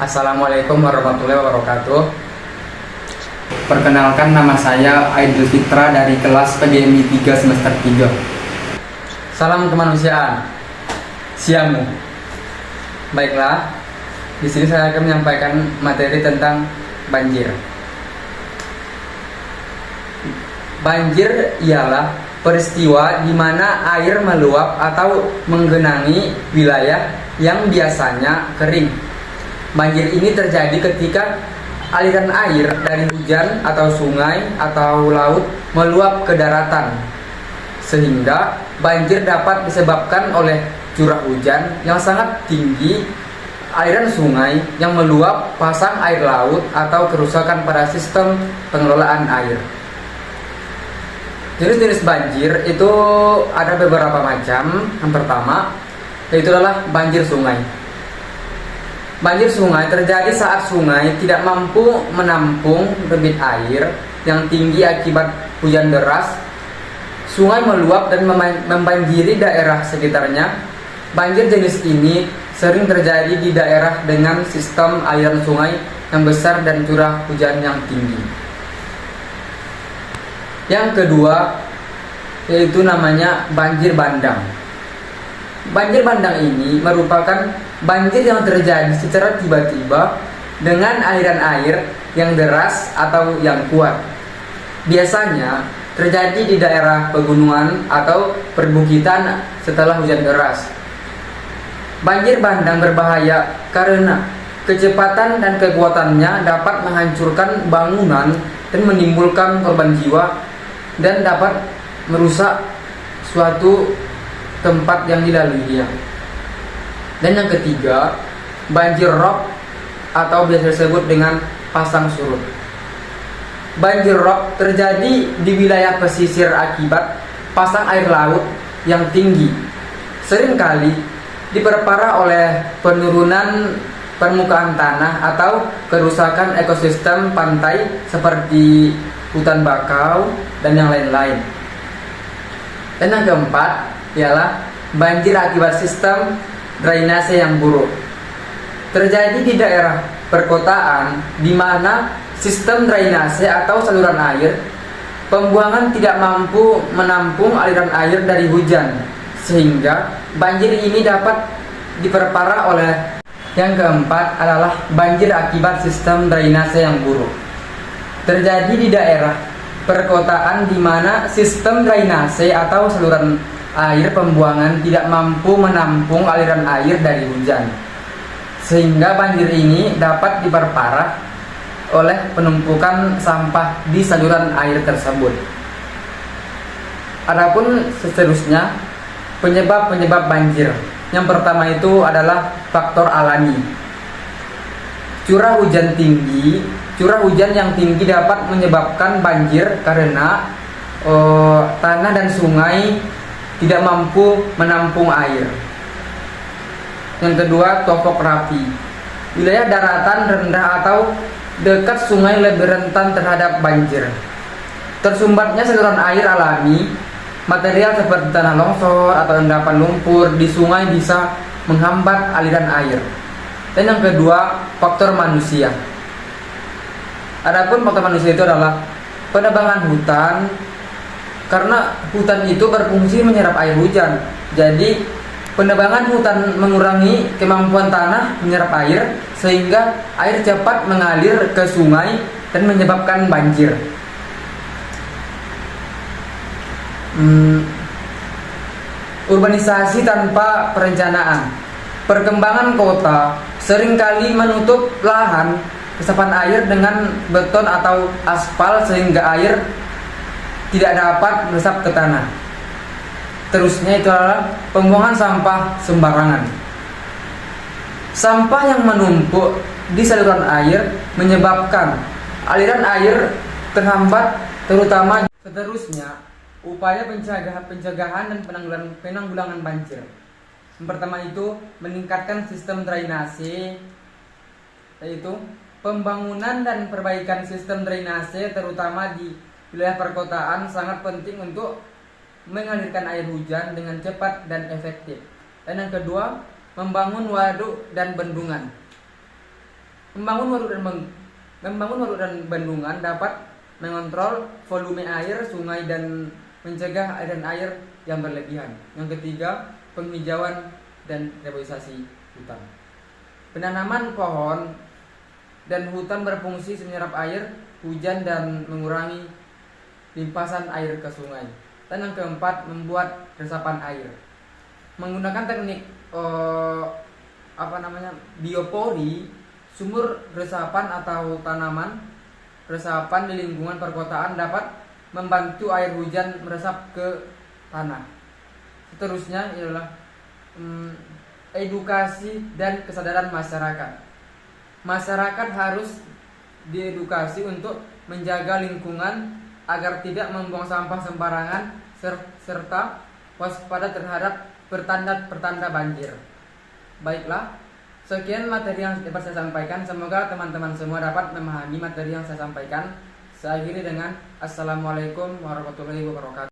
Assalamualaikum warahmatullahi wabarakatuh. Perkenalkan, nama saya Aidil Fitra dari kelas PGMI 3 semester 3. Salam kemanusiaan. Siamu. Baiklah, di sini saya akan menyampaikan materi tentang banjir. Banjir ialah peristiwa di mana air meluap atau menggenangi wilayah yang biasanya kering. Banjir ini terjadi ketika aliran air dari hujan atau sungai atau laut meluap ke daratan, sehingga banjir dapat disebabkan oleh curah hujan yang sangat tinggi, aliran sungai yang meluap, pasang air laut, atau kerusakan pada sistem pengelolaan air. Jenis-jenis banjir itu ada beberapa macam. Yang pertama yaitu adalah banjir sungai. Banjir sungai terjadi saat sungai tidak mampu menampung debit air yang tinggi akibat hujan deras. Sungai meluap dan membanjiri daerah sekitarnya. Banjir jenis ini sering terjadi di daerah dengan sistem aliran sungai yang besar dan curah hujan yang tinggi. Yang kedua yaitu namanya banjir bandang. Banjir bandang ini merupakan banjir yang terjadi secara tiba-tiba dengan aliran air yang deras atau yang kuat. Biasanya terjadi di daerah pegunungan atau perbukitan setelah hujan deras. Banjir bandang berbahaya karena kecepatan dan kekuatannya dapat menghancurkan bangunan dan menimbulkan korban jiwa dan dapat merusak suatu tempat yang dilaluinya. Dan yang ketiga, banjir rob atau biasa disebut dengan pasang surut. Banjir rob terjadi di wilayah pesisir akibat pasang air laut yang tinggi. Seringkali diperparah oleh penurunan permukaan tanah atau kerusakan ekosistem pantai seperti hutan bakau dan yang lain-lain. Dan yang keempat ialah banjir akibat sistem drainase yang buruk. Terjadi di daerah perkotaan di mana sistem drainase atau saluran air pembuangan tidak mampu menampung aliran air dari hujan, sehingga banjir ini dapat diperparah oleh. Yang keempat adalah banjir akibat sistem drainase yang buruk. Terjadi di daerah perkotaan di mana sistem drainase atau saluran air pembuangan tidak mampu menampung aliran air dari hujan, sehingga banjir ini dapat diperparah oleh penumpukan sampah di saluran air tersebut. Adapun seterusnya penyebab-penyebab banjir. Yang pertama itu adalah faktor alami. Curah hujan tinggi. Curah hujan yang tinggi dapat menyebabkan banjir karena tanah dan sungai tidak mampu menampung air. Yang kedua, topografi. Wilayah daratan rendah atau dekat sungai lebih rentan terhadap banjir. Tersumbatnya saluran air alami, material seperti tanah longsor atau endapan lumpur di sungai bisa menghambat aliran air. Dan yang kedua, faktor manusia. Adapun faktor manusia itu adalah penebangan hutan, karena hutan itu berfungsi menyerap air hujan. Jadi penebangan hutan mengurangi kemampuan tanah menyerap air, sehingga air cepat mengalir ke sungai dan menyebabkan banjir. Urbanisasi tanpa perencanaan. Perkembangan kota seringkali menutup lahan resapan air dengan beton atau aspal, sehingga air tidak dapat meresap ke tanah. Terusnya itu adalah pembuangan sampah sembarangan. Sampah yang menumpuk di saluran air menyebabkan aliran air terhambat, terutama. Seterusnya, upaya pencegahan dan penanggulangan banjir. Yang pertama itu meningkatkan sistem drainase, yaitu pembangunan dan perbaikan sistem drainase terutama di wilayah perkotaan sangat penting untuk mengalirkan air hujan dengan cepat dan efektif. Dan yang kedua, membangun waduk dan bendungan. Membangun waduk dan bendungan dapat mengontrol volume air sungai dan mencegah aliran air yang berlebihan. Yang ketiga, penghijauan dan reboisasi hutan. Penanaman pohon dan hutan berfungsi menyerap air hujan dan mengurangi limpasan air ke sungai. Dan yang keempat, membuat resapan air. Menggunakan teknik biopori, sumur resapan atau tanaman resapan di lingkungan perkotaan dapat membantu air hujan meresap ke tanah. Seterusnya ialah edukasi dan kesadaran masyarakat. Masyarakat harus diedukasi untuk menjaga lingkungan agar tidak membuang sampah sembarangan serta waspada terhadap pertanda banjir. Baiklah, sekian materi yang dapat saya sampaikan. Semoga teman-teman semua dapat memahami materi yang saya sampaikan. Saya akhiri dengan Assalamualaikum warahmatullahi wabarakatuh.